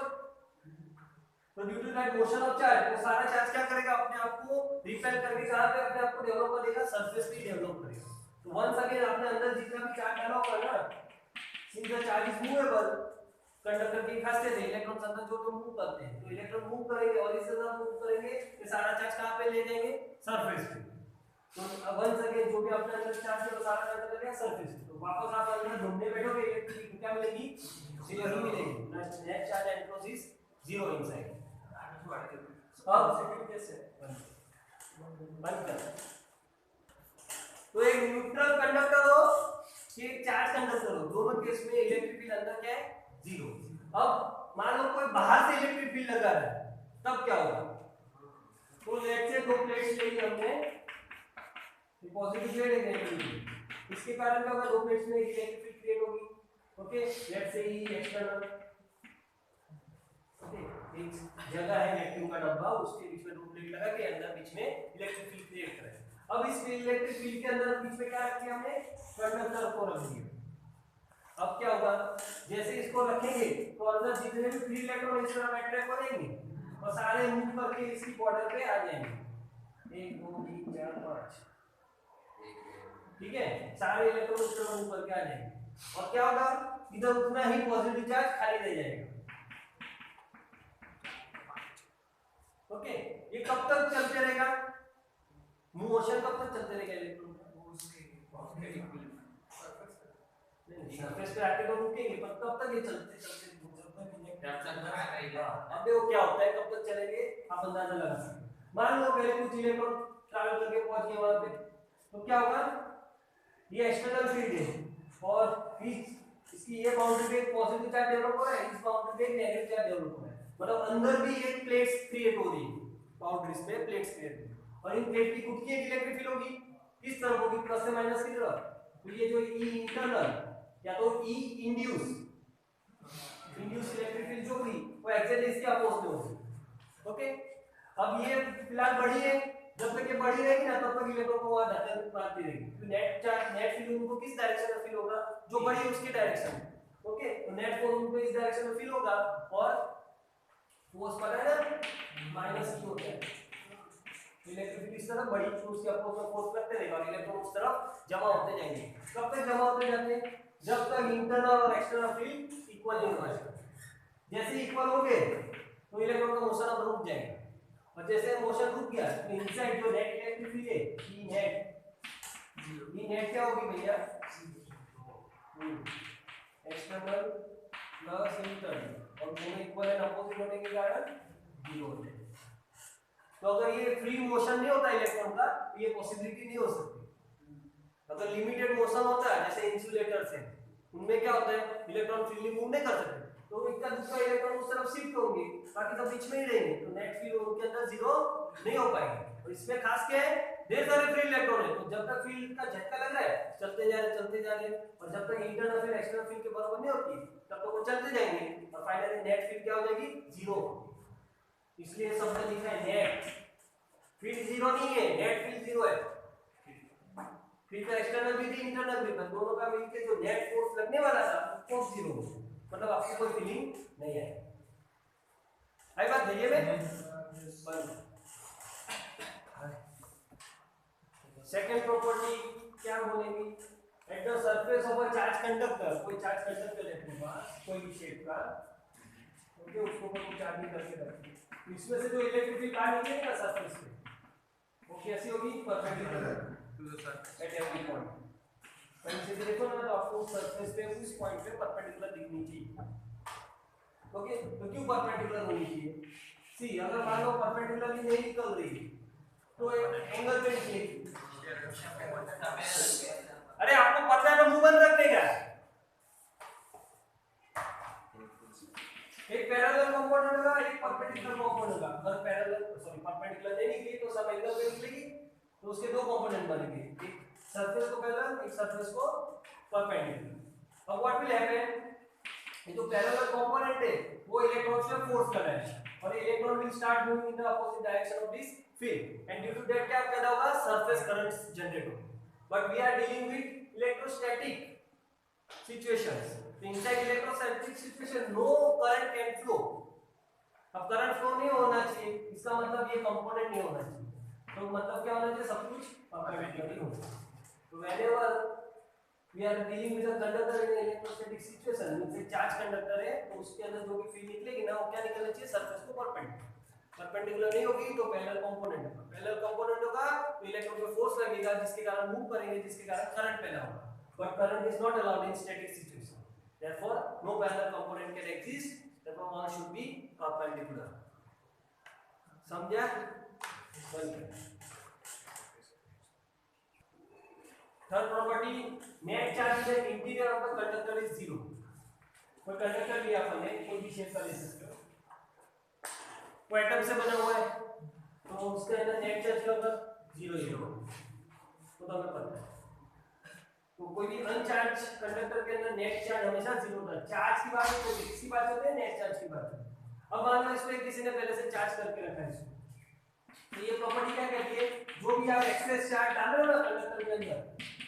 तो due to that motion of charge वो सारा चार्ज क्या करेगा, अपने आप को रिपेल करके कहां पे अपने आप को डेवलप करेगा, सरफेस पे डेवलप करेगा। तो वंस अगेन आपने अंदर जितना भी चार्ज डाला होगा ना, since the charge is movable, conductor की खासियत है इलेक्ट्रॉन्स अंदर जो मूव करते हैं, तो इलेक्ट्रॉन मूव करेंगे और इस तरह मूव करेंगे, ये सारा चार्ज कहां पे ले जाएंगे, सरफेस पे। तो वंस अगेन जो भी अपने अंदर चार्ज है वो सारा चार्ज करेगा सरफेस पे, तो वापस आप अंदर ढूंढने बैठोगे इलेक्ट्रिक क्या मिलेगी, जीरो ही मिलेगी, net charge enclose is zero inside. अब सेकंड केस है बंद कर, तो एक न्यूट्रल कंडक्टर हो कि एक चार्ज कंडक्टर हो, दोनों केस में इलेक्ट्रिक फील्ड अंदर क्या है, जीरो। अब मान लो कोई बाहर से इलेक्ट्रिक फील्ड लगा रहा है, तब क्या होगा? तो लेट से दो प्लेट्स ली हमने, पॉजिटिव प्लेट एक नेगेटिव प्लेट, इसके कारण क्या होगा? दो प्लेट्स में इलेक्ट्रिक फील्ड क्रिएट होगी। ओके, लेट से ई एक्सटर्नल, ओके, एक जगह है वैक्यूम का डब्बा, उसके बीच में दो प्लेट लगा के अंदर बीच में इलेक्ट्रिक फील्ड क्रिएट करें। अब इस इलेक्ट्रिक फील्ड के अंदर बीच में क्या रख दिया हमने? कंडक्टर को रख दिया। अब क्या होगा? जैसे इसको रखेंगे तो अंदर जितने भी फ्री इलेक्ट्रॉन इस तरह अट्रैक्ट हो जाएंगे और सारे मूव करके इसकी बॉर्डर पे आ जाएंगे। 1 2 3 4 5, ठीक है, सारे इलेक्ट्रॉन इस तरह मूव करके आ जाएंगे और क्या होगा? इधर उतना ही पॉजिटिव चार्ज खाली रह जाएगा। ओके, ये कब तक चलते रहेगा? मोशन कब तक चलते रहेगा इलेक्ट्रॉन का? सरफेस पे आके तो रुकेंगे, पर कब तक ये चलते चलते अब देखो क्या होता है, कब तक चलेंगे आप अंदाजा लगा सकते हैं। मान लो पहले कुछ इलेक्ट्रॉन ट्रैवल करके पहुंच गए वहां पे, तो क्या होगा? ये एक्सटर्नल फील्ड है और इसकी ये बाउंड्री पे पॉजिटिव चार्ज डेवलप हो रहा है, इस बाउंड्री पे नेगेटिव चार्ज डेवलप हो रहा है, मतलब अंदर भी एक प्लेट्स क्रिएट हो रही है, बाउंड्रीज पे प्लेट्स क्रिएट हो रही है और इन प्लेट की खुद की एक इलेक्ट्रिक फील्ड होगी, किस तरफ होगी? प्लस से माइनस की तरफ। तो ये जो ई इंटरनल या तो ई इंड्यूस इलेक्ट्रिक फील्ड जो हुई वो एक्जेक्टली इसके अपोजिट में होगी। ओके, अब ये फिलहाल बड़ी है, जब तक ये बड़ी रहेगी ना तब तक इलेक्ट्रॉन को वहां धक्का मारती रहेगी, तो नेट फील्ड उनको किस डायरेक्शन में फील होगा? जो बड़ी है उसके डायरेक्शन में। ओके, तो नेट फोर्स उनको इस डायरेक्शन में फील होगा और फोर्स पता है ना माइनस की होता है, इलेक्ट्रिक फील्ड इस तरफ बड़ी, तो उसके अपोजिट में फोर्स करते रहेगा और इलेक्ट्रॉन उस तरफ जमा होते जाएंगे। कब तक जमा होते जाते हैं? जब तक इंटरनल और एक्सटर्नल फील्ड इक्वल नहीं हो जाए। जैसे इक्वल हो गए तो इलेक्ट्रॉन का मोशन अब रुक जाएगा और जैसे मोशन रुक गया तो इनसाइड जो नेट इलेक्ट्रिक फील्ड है ई नेट क्या होगी भैया? एक्सटर्नल प्लस इंटरनल और दोनों इक्वल है, अपोजिट होने के कारण 0 हो जाएगा। तो अगर ये फ्री मोशन नहीं होता इलेक्ट्रॉन का तो ये पॉसिबिलिटी नहीं हो सकती। अगर लिमिटेड मोशन होता है जैसे इंसुलेटर्स है, उनमें क्या होता है? इलेक्ट्रॉन फ्रीली मूव नहीं कर सकते, तो इनका दूसरा इलेक्ट्रॉन उस तरफ शिफ्ट होंगे, बाकी सब बीच में ही रहेंगे, तो नेट फील्ड उनके अंदर 0 नहीं हो पाएगा। और इसमें खास क्या है? ढेर सारे फ्री इलेक्ट्रॉन है, तो जब तक फील्ड का झटका लग रहा है चलते जा रहे और जब तक इंटरनल फील्ड एक्सटर्नल फील्ड के बराबर नहीं होती तब तक वो चलते जाएंगे और फाइनली नेट फील्ड क्या हो जाएगी? 0। इसलिए शब्द लिखा है नेट फील्ड 0 नहीं है, नेट फील्ड 0 है। फील्ड का एक्सटर्नल भी थी इंटरनल भी, पर दोनों का मिलके जो नेट फोर्स लगने वाला था वो 0 हो, मतलब आपको कोई फीलिंग नहीं है। आई बात है ये में? सेकंड प्रॉपर्टी क्या बोलेंगे? At the surface of a charge conductor, कोई चार्ज कंडक्टर है अपने पास कोई भी शेप का, ओके, उसको कोई चार्जिंग करके रखिए, इसमें से जो इलेक्ट्रिक फील्ड बाहर निकलेगी ना सरफेस पे, वो कैसी होगी? Perpendicular to the surface at every point. कहीं से भी देखो ना तो आपको सरफेस पे उस पॉइंट पे परपेंडिकुलर दिखनी चाहिए। ओके, तो क्यों परपेंडिकुलर होनी चाहिए? सी, अगर मान लो परपेंडिकुलर नहीं निकल रही तो एंगल पे निकलेगी। अरे आपको पता है तो मुंह बंद रख देगा। एक पैरेलल कंपाउंड होगा, एक परपेंडिकुलर कंपाउंड होगा। अगर परपेंडिकुलर नहीं निकली तो सब एंगल पे निकलेगी, तो उसके दो कंपोनेंट बनेंगे, एक सरफेस को पैरेलल, एक सरफेस को परपेंडिकुलर। अब व्हाट विल हैपन? ये जो पैरेलल कंपोनेंट है वो इलेक्ट्रॉन्स पे फोर्स कर रहा है और electron will start moving in the opposite direction of this field and due to that क्या पैदा होगा? सरफेस करंट्स जनरेट होंगे। But we are dealing with electrostatic situations, inside electrostatic situation no current can flow. अब current flow नहीं होना चाहिए, इसका मतलब ये कंपोनेंट नहीं होना चाहिए, तो मतलब क्या होना चाहिए? सब कुछ परपेंडिकुलर होना चाहिए। तो whenever we are dealing with a conductor in electrostatic situation, means charge conductor है तो उसके अंदर जो भी फील्ड निकलेगी ना वो क्या निकलना चाहिए? सरफेस को परपेंडिकुलर नहीं होगी तो पैरेलल कंपोनेंट होगा। पैरेलल कंपोनेंट होगा तो इलेक्ट्रॉन पे फोर्स लगेगा जिसके कारण मूव करेंगे, जिसके कारण करंट पैदा होगा। But current is not allowed in static situation, therefore no parallel component can exist, therefore one should be perpendicular। समझा? Third property, net charge in the interior of the conductor is 0। कोई conductor लिया अपन ने, कोई भी shape का ले सकते हो, वो एटम से बना हुआ है, तो उसके अंदर नेट चार्ज क्या होगा 0 0, तो हमें पता है। तो कोई भी अनचार्ज कंडक्टर के अंदर नेट चार्ज हमेशा 0 होता है। चार्ज की बात तो किसी बात होती है, नेट चार्ज की बात है। अब मान लो इसमें किसी ने पहले से चार्ज करके रखा है इसको, तो ये प्रॉपर्टी क्या कहती है, जो भी आप एक्सेस चार्ज डाल रहे हो ना कंडक्टर के अंदर,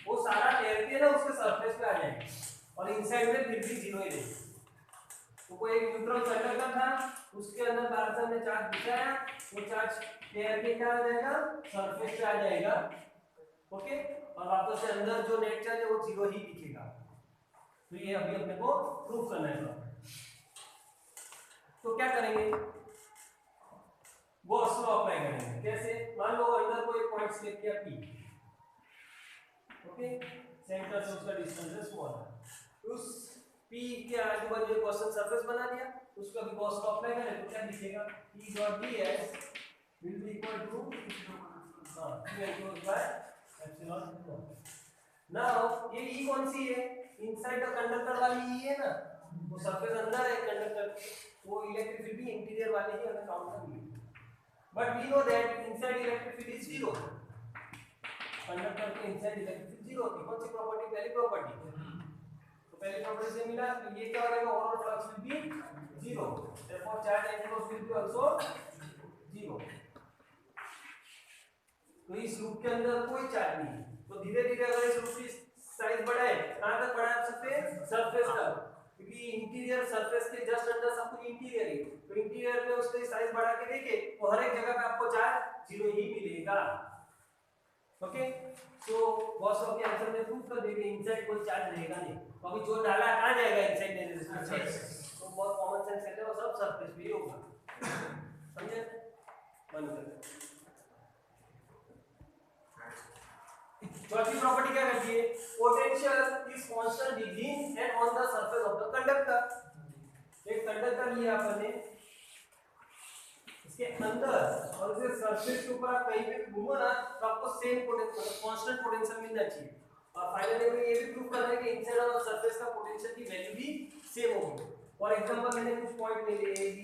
वो सारा तैर के ना उसके सरफेस पे आ जाएगा और इनसाइड में फिर भी 0 ही रहेगा। तो कोई एक न्यूट्रल कंडक्टर था, उसके अंदर बाहर से हमने चार्ज बिछाया, वो चार्ज तैर के क्या आ जाएगा, सरफेस पे आ जाएगा, ओके, और वापस से अंदर जो नेट चार्ज है वो 0 ही दिखेगा। तो ये अभी अपने को प्रूफ करना है। तो क्या करेंगे, गॉस लॉ अप्लाई करेंगे। कैसे, मान लो अंदर कोई पॉइंट सिलेक्ट किया P, ओके, सेंटर से उसका डिस्टेंस है स्मॉल, उस P के आजू बाजू एक कॉन्स्टेंट सरफेस बना दिया, उसका भी गॉस लॉ अप्लाई करें तो क्या दिखेगा, E dot ds will be equal to Q enclosed by epsilon naught। Now ये E कौन सी है, इनसाइड द कंडक्टर वाली E है ना, वो सरफेस अंदर है कंडक्टर, वो इलेक्ट्रिक फील्ड भी इंटीरियर वाले ही हमें काउंट करनी है। But we know that inside electric field is 0, conductor के इनसाइड इलेक्ट्रिक फील्ड 0 होती है। कौन सी प्रॉपर्टी, पहली प्रॉपर्टी, तो पहली प्रॉपर्टी से मिला, तो ये क्या हो जाएगा, overall flux will be 0, therefore charge enclosed will be also 0। तो इस लूप के अंदर कोई चार्ज नहीं है। तो धीरे धीरे अगर इस लूप की साइज बढ़ाए, कहां तक बढ़ा सकते हैं, सरफेस तक, क्योंकि इंटीरियर सरफेस के जस्ट अंदर सब कुछ इंटीरियर है, तो इंटीरियर में उसकी साइज बढ़ा के देखे तो हर एक जगह पे आपको चार्ज 0 ही मिलेगा। ओके, तो गॉस लॉ के आंसर में प्रूफ कर देंगे इनसाइड कोई चार्ज रहेगा नहीं। तो अभी जो डाला कहां जाएगा, इनसाइड नहीं, तो बहुत कॉमन सेंस कहते हैं, वो सब सरफेस पे ही होगा। समझे, बंद कर। चौथी प्रॉपर्टी क्या कहती है, potential is constant within and on the surface of the conductor. एक कंडक्टर लिया आपने, इसके अंदर और इसके सरफेस के ऊपर आप कहीं पे घूमो ना तो आपको सेम पोटेंशियल, कांस्टेंट पोटेंशियल मिलना चाहिए। और फाइनली हमें ये भी प्रूव करना है कि इनसाइड ऑफ द सरफेस का पोटेंशियल की वैल्यू भी सेम होगी। फॉर एग्जांपल मैंने कुछ पॉइंट ले लिए A B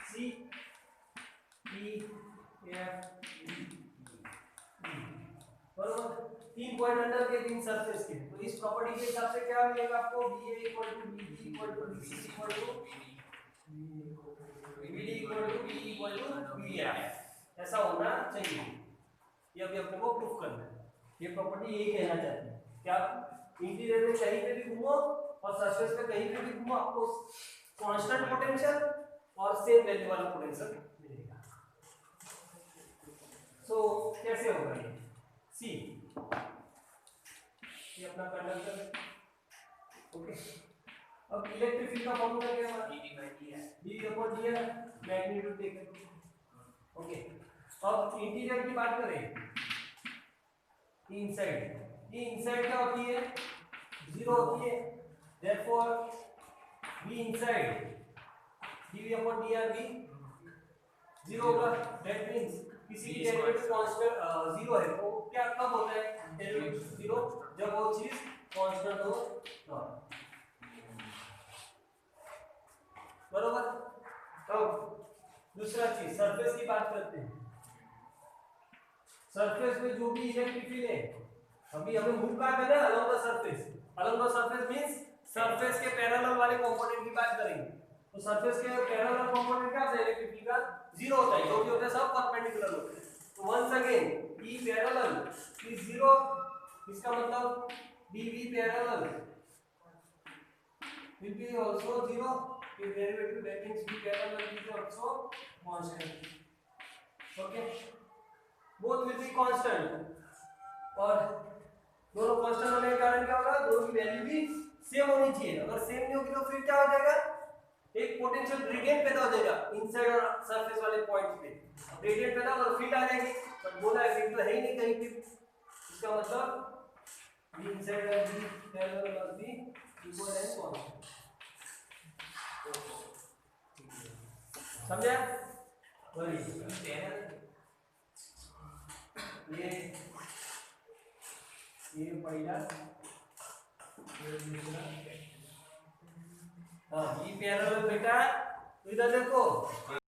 C E F बराबर, 3 पॉइंट अंदर के 3 सरफेस के, तो इस प्रॉपर्टी के हिसाब से क्या मिलेगा आपको, BA equal to BB equal to BC equal to BD equal to BE equal to BF, ऐसा होना चाहिए। ये अभी अपने को प्रूफ करना है। ये प्रॉपर्टी यही कहना चाहती है क्या, इंटीरियर में कहीं पे भी घूमो और सरफेस पे कहीं पे भी घूमो, आपको कांस्टेंट पोटेंशियल और सेम वैल्यू वाला पोटेंशियल मिलेगा। सो कैसे होगा ये, सी ये अपना कंडक्टर, ओके। अब इलेक्ट्रिक फील्ड का फॉर्मूला क्या है, d/dr मैग्नीट्यूड टेकन, ओके। अब इंटीरियर की बात करें, इनसाइड, ये इनसाइड क्या होती है, 0 होती है, देयरफॉर v इनसाइड dv/dr भी 0 होगा। दैट मींस किसी भी डेरिवेटिव कांस्टेंट 0 है, तो क्या कब होता है डेरिवेटिव 0, जब वो चीज कांस्टेंट हो तो, बरोबर। अब दूसरा चीज सरफेस की बात करते हैं। सरफेस में जो भी इलेक्ट्रिक फील्ड है, अभी हमें मूव कहां करना है, along the surface. Along the surface means surface के पैरेलल वाले कंपोनेंट की बात करेंगे। तो सरफेस के पैरेलल कंपोनेंट क्या होता है, इलेक्ट्रिक फील्ड का 0 होता है, जो भी होता है सब परपेंडिकुलर होते हैं। तो once again E parallel is 0, इसका मतलब dV parallel will be also 0, if derivative that means V parallel is also constant, okay, both will be constant, और दोनों कांस्टेंट होने के कारण क्या होगा, दोनों की वैल्यू भी सेम होनी चाहिए। अगर सेम नहीं होगी तो फिर क्या हो जाएगा, एक पोटेंशियल ग्रेडियंट पैदा हो जाएगा इनसाइड और सरफेस वाले पॉइंट्स पे, ग्रेडियंट पैदा और फील्ड आ जाएगी, बट बोला है फील्ड तो है ही नहीं कहीं पे, इसका मतलब V inside और V parallel must be equal and constant। समझा, ये पहला, ये दूसरा, हाँ, ई पैरेलल बेटा, तो इधर देखो